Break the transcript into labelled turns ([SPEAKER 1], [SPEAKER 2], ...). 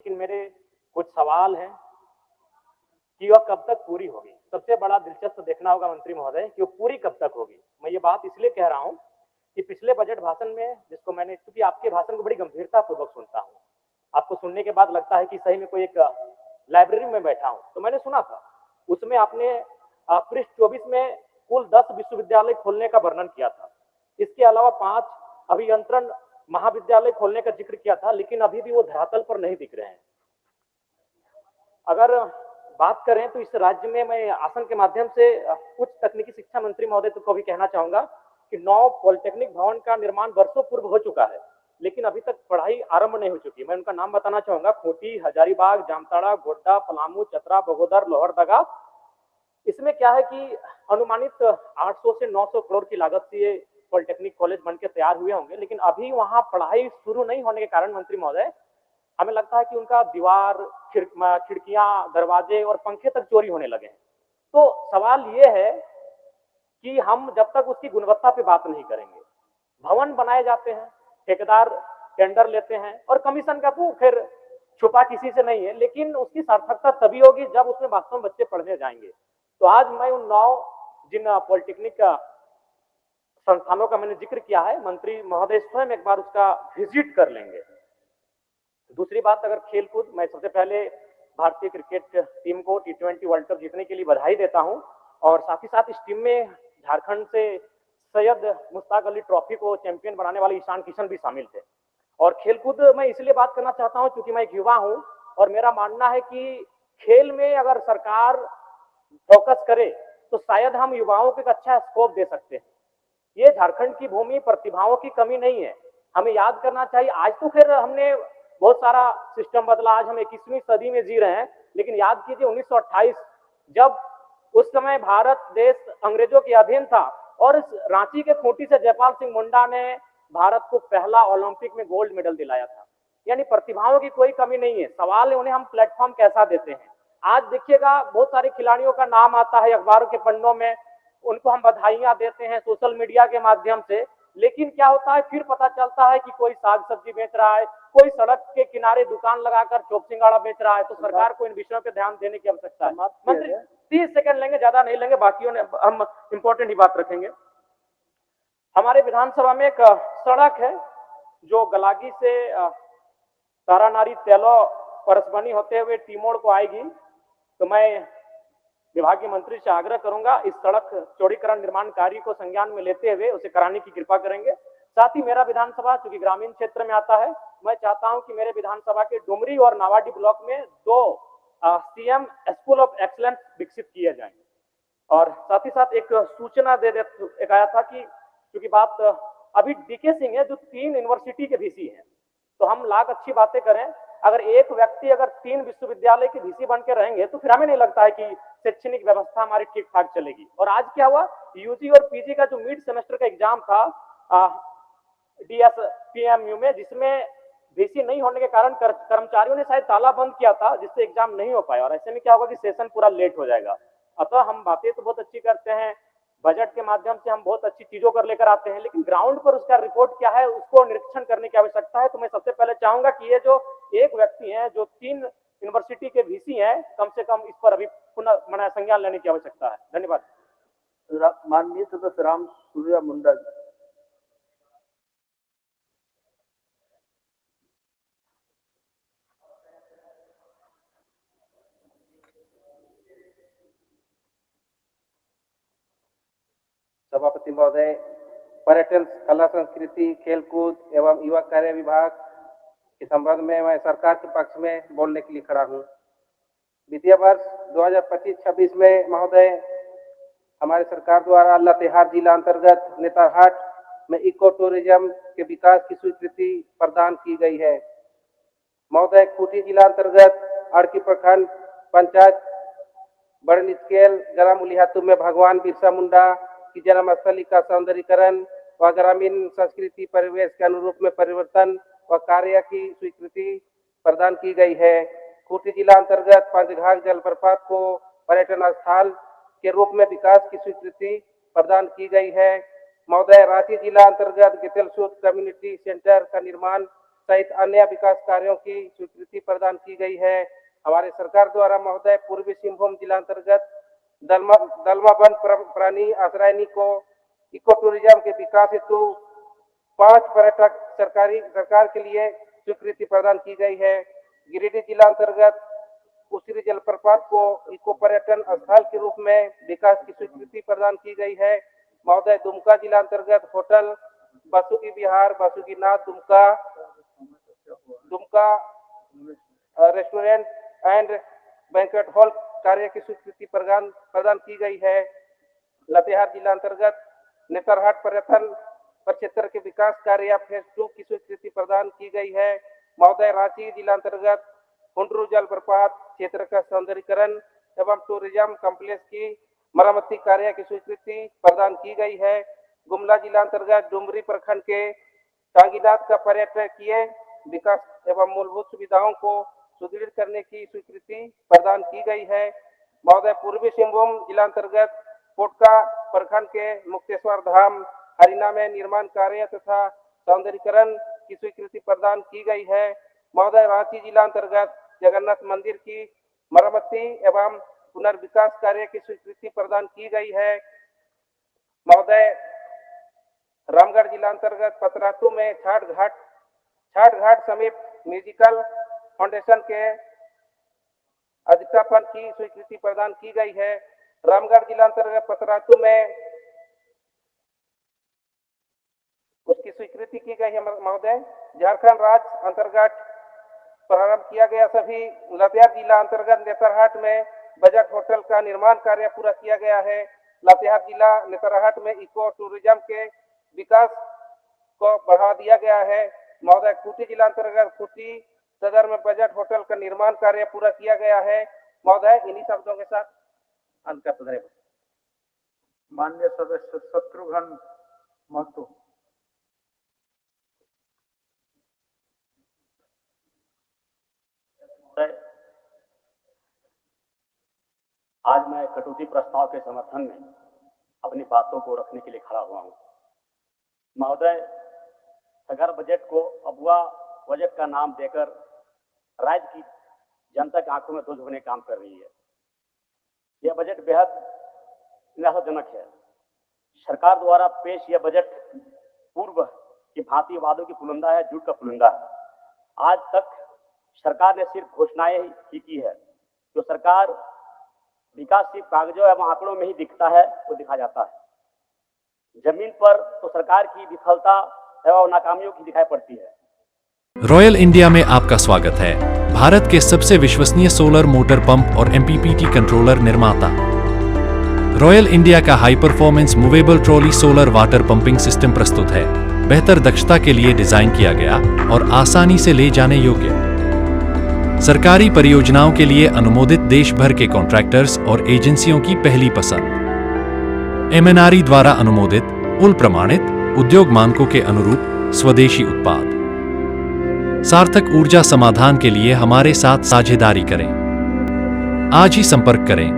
[SPEAKER 1] लेकिन मेरे कुछ सवाल हैं कि वह कब तक पूरी होगी। सबसे बड़ा दिलचस्प देखना होगा मंत्री महोदय कि वो पूरी कब तक होगी। मैं ये बात इसलिए कह रहा हूं कि पिछले बजट भाषण में जिसको मैंने, क्योंकि आपके भाषण को बड़ी गंभीरता पूर्वक सुनता हूं, आपको सुनने के बाद लगता है कि सही में कोई एक लाइब्रेरी में बैठा हूं, तो मैंने सुना था उसमें आपने पृष्ठ 24 में कुल 10 विश्वविद्यालय खोलने का वर्णन किया था। इसके अलावा 5 अभियंत्रण महाविद्यालय खोलने का जिक्र किया था, लेकिन अभी भी वो धरातल पर नहीं दिख रहे हैं। अगर बात करें तो इस राज्य में मैं आसन के माध्यम से उच्च तकनीकी शिक्षा मंत्री महोदय को भी कहना चाहूंगा कि 9 पॉलिटेक्निक भवन का निर्माण वर्षों पूर्व हो चुका है, लेकिन अभी तक पढ़ाई आरंभ नहीं हो चुकी। मैं उनका नाम बताना चाहूंगा: खूंटी, हजारीबाग, जामताड़ा, गोड्डा, पलामू, चतरा, बगोदर, लोहरदगा। इसमें क्या है कि अनुमानित 800 से 900 करोड़ की लागत से ये पॉलिटेक्निक कॉलेज बनकर तैयार हुए होंगे, लेकिन अभी वहां पढ़ाई शुरू नहीं होने के कारण मंत्री महोदय हमें लगता है कि उनका दीवार, खिड़कियां, दरवाजे और पंखे तक चोरी होने लगे हैं। तो सवाल ये है कि हम जब तक उसकी गुणवत्ता पे बात नहीं करेंगे, भवन बनाए जाते हैं, ठेकेदार टेंडर लेते हैं और कमीशन का तो फिर छुपा किसी से नहीं है, लेकिन उसकी सार्थकता तभी होगी जब उसमें वास्तव में बच्चे पढ़ने जाएंगे। तो आज मैं उन 9 जिन पॉलिटेक्निक का संस्थानों का मैंने जिक्र किया है, मंत्री महोदय स्वयं एक बार उसका विजिट कर लेंगे। दूसरी बात, अगर खेलकूद, मैं सबसे पहले भारतीय क्रिकेट टीम को T20 वर्ल्ड कप जीतने के लिए बधाई देता हूं और साथ ही साथ इस टीम में झारखंड से सैयद मुश्ताक अली ट्रॉफी को चैंपियन बनाने वाले ईशान किशन भी शामिल थे। और खेलकूद मैं इसलिए बात करना चाहता हूं क्योंकि मैं एक युवा हूं और मेरा मानना है कि खेल में अगर सरकार फोकस करे तो शायद हम युवाओं को एक अच्छा स्कोप दे सकते हैं। ये झारखंड की भूमि प्रतिभाओं की कमी नहीं है, हमें याद करना चाहिए। आज तो फिर हमने बहुत सारा सिस्टम बदला, आज हम 21वीं सदी में जी रहे हैं, लेकिन याद कीजिए 1928 जब उस समय भारत देश अंग्रेजों के अधीन था और इस रांची के खूंटी से जयपाल सिंह मुंडा ने भारत को पहला ओलंपिक में गोल्ड मेडल दिलाया था। यानी प्रतिभाओं की कोई कमी नहीं है, सवाल है उन्हें हम प्लेटफॉर्म कैसा देते हैं। आज देखिएगा बहुत सारे खिलाड़ियों का नाम आता है अखबारों के पन्नों में, उनको हम बधाइयां देते हैं सोशल मीडिया के माध्यम से, लेकिन क्या होता है फिर पता चलता है कि कोई साग सब्जी बेच रहा है, कोई सड़क के किनारे दुकान लगाकर चौक सिंगाड़ा बेच रहा है। तो सरकार को इन विषयों पर ध्यान देने की आवश्यकता है। मंत्री 30 सेकंड लेंगे, ज्यादा नहीं लेंगे, बाकियों ने हम इंपॉर्टेंट ही बात रखेंगे। हमारे विधानसभा में एक सड़क है जो गलागी से तारानारी तेलो परसबनी होते हुए टीमोड़ को आएगी। तो मैं विभागीय मंत्री से आग्रह करूंगा इस सड़क चौड़ीकरण निर्माण कार्य को संज्ञान में लेते हुए उसे कराने की कृपा करेंगे। साथ ही मेरा विधानसभा चूंकि ग्रामीण क्षेत्र में आता है, मैं चाहता हूं कि मेरे विधानसभा के डुमरी और नावाडी ब्लॉक में 2 सीएम स्कूल ऑफ एक्सलेंस विकसित किए जाएंगे। और साथ ही साथ एक सूचना एक आया था कि क्योंकि बात अभी डीके सिंह है जो 3 यूनिवर्सिटी के वीसी हैं, तो हम लाख अच्छी बातें करें, अगर एक व्यक्ति अगर 3 विश्वविद्यालय के वीसी बन के रहेंगे तो फिर हमें नहीं लगता है कि शैक्षणिक व्यवस्था हमारी ठीक ठाक चलेगी। और आज क्या हुआ, यूजी और पीजी का जो मिड सेमेस्टर का एग्जाम था डीएसपीएमयू में, जिसमें वीसी नहीं होने के कारण कर्मचारियों ने शायद ताला बंद किया था, जिससे एग्जाम नहीं हो पाया। और ऐसे में क्या होगा कि सेशन पूरा लेट हो जाएगा। अतः हम बातें तो बहुत अच्छी करते हैं, बजट के माध्यम से हम बहुत अच्छी चीजों कर लेकर आते हैं, लेकिन ग्राउंड पर उसका रिपोर्ट क्या है उसको निरीक्षण करने की आवश्यकता है। तो मैं सबसे पहले चाहूंगा कि ये जो एक व्यक्ति है जो 3 यूनिवर्सिटी के वीसी हैं, कम से कम इस पर अभी पुनः संज्ञान लेने की आवश्यकता है। धन्यवाद।
[SPEAKER 2] माननीय सदस्य राम सूर्या मुंडा जी।
[SPEAKER 3] सभापति महोदय, पर्यटन, कला संस्कृति, खेलकूद एवं युवा कार्य विभाग के संबंध में मैं सरकार के पक्ष में बोलने के लिए खड़ा हूं। वित्तीय वर्ष 2025-26 में महोदय हमारे सरकार द्वारा लातेहार जिला अंतर्गत नेतरहाट में इको टूरिज्म के विकास की स्वीकृति प्रदान की गई है। महोदय, खूंटी जिला अंतर्गत अड़की प्रखंड पंचायत बड़न स्केल ग्राम उलिहातू में भगवान बिरसा मुंडा की जन्मस्थली का सौंदर्यीकरण व ग्रामीण संस्कृति परिवेश के अनुरूप में परिवर्तन व कार्य की स्वीकृति प्रदान की गई है। खूंटी जिला अंतर्गत पंचघाघ जलप्रपात को पर्यटन स्थल के रूप में विकास की स्वीकृति प्रदान की गई है। महोदय, रांची जिला अंतर्गत गेतेलसूद कम्युनिटी सेंटर का निर्माण सहित अन्य विकास कार्यों की स्वीकृति प्रदान की गई है। हमारे सरकार द्वारा महोदय पूर्वी सिंहभूम जिला अंतर्गत दलमा वन प्राणी आश्रयनी को इको टूरिज्म के विकास हेतु 5 पर्यटक सरकार के लिए स्वीकृति प्रदान की गई है। गिरिडीह जिला अंतर्गत उसिरी जलप्रपात को इको पर्यटन स्थल के रूप में विकास की स्वीकृति प्रदान की गई है। महोदय दुमका जिला अंतर्गत hotel Vasuki Vihar Basukinath Dumka restaurant and banquet hall कार्य की स्वीकृति प्रदान की गई है। लातेहार जिला अंतर्गत नेतरहाट पर्यटन प्रक्षेत्र के विकास कार्य फेज 2 की स्वीकृति प्रदान की गई है। महोदय रांची जिला अंतर्गत हुंडरू जलप्रपात क्षेत्र का सौंदर्यीकरण एवं टूरिज्म कॉम्प्लेक्स की मरम्मती कार्य की स्वीकृति प्रदान की गई है। गुमला जिला अंतर्गत डुमरी प्रखंड के टांगीनाथ का पर्यटकीय विकास एवं मूलभूत सुविधाओं को सुदृढ़ करने की स्वीकृति प्रदान की गई है। महोदय पूर्वी सिंहभूम जिला अंतर्गत कोटका प्रखंड के मुक्तेश्वर धाम हरिना में निर्माण कार्य तथा सौंदर्यीकरण की स्वीकृति प्रदान की गई है। महोदय रांची जिला अंतर्गत जगन्नाथ मंदिर की मरम्मती एवं पुनर्विकास कार्य की स्वीकृति प्रदान की गई है। महोदय रामगढ़ जिला अंतर्गत पतरातू में छाट घाट समीप म्यूजिकल फाउंडेशन के अधिष्ठापन की स्वीकृति प्रदान की गई है। रामगढ़ जिला अंतर्गत पतरातू में उसकी स्वीकृति की गई है। महोदय झारखंड राज्य अंतर्गत प्रारंभ किया गया सभी लातेहार जिला अंतर्गत नेतरहाट में बजट होटल का निर्माण कार्य पूरा किया गया है। लातेहार जिला नेतरहाट में इको टूरिज्म के विकास को बढ़ा दिया गया है। महोदय खूंटी जिला अंतर्गत खूंटी सदर में बजट होटल का निर्माण कार्य पूरा किया गया है। महोदय इन्हीं शब्दों के साथ अंत करते हैं।
[SPEAKER 2] माननीय सदस्य शत्रुघ्न महतो।
[SPEAKER 4] आज मैं कटौती प्रस्ताव के समर्थन में अपनी बातों को रखने के लिए खड़ा हुआ हूं। महोदय, सरकार बजट को अगवा बजट का नाम देकर राज्य की जनता की आंखों में धूल झोंकने काम कर रही है। यह बजट बेहद निराशाजनक है। सरकार द्वारा पेश यह बजट पूर्व की भांति वादों की पुलिंदा है, झूठ का पुलिंदा है। आज तक सरकार ने सिर्फ घोषणाएं ही की है। जो सरकार विकास सिर्फ कागजों एवं आंकड़ों में ही दिखता है, वो दिखा जाता है। जमीन पर तो सरकार की विफलता एवं नाकामियों की दिखाई पड़ती है।
[SPEAKER 5] रॉयल इंडिया में आपका स्वागत है। भारत के सबसे विश्वसनीय सोलर मोटर पंप और MPPT कंट्रोलर निर्माता। रॉयल इंडिया का high performance movable trolley solar water pumping system प्रस्तुत है। बेहतर दक्षता के लिए डिजाइन किया गया और आसानी से ले जाने योग्य। सरकारी परियोजनाओं के लिए अनुमोदित देश भर के कॉन्ट्रैक्टर्स और एजेंसियों की पहली पसंद। MNRE द्वारा अनुमोदित, उल प्रमाणित, उद्योग मानकों के अनुरूप स्वदेशी उत्पाद। सार्थक ऊर्जा समाधान के लिए हमारे साथ साझेदारी करें। आज ही संपर्क करें।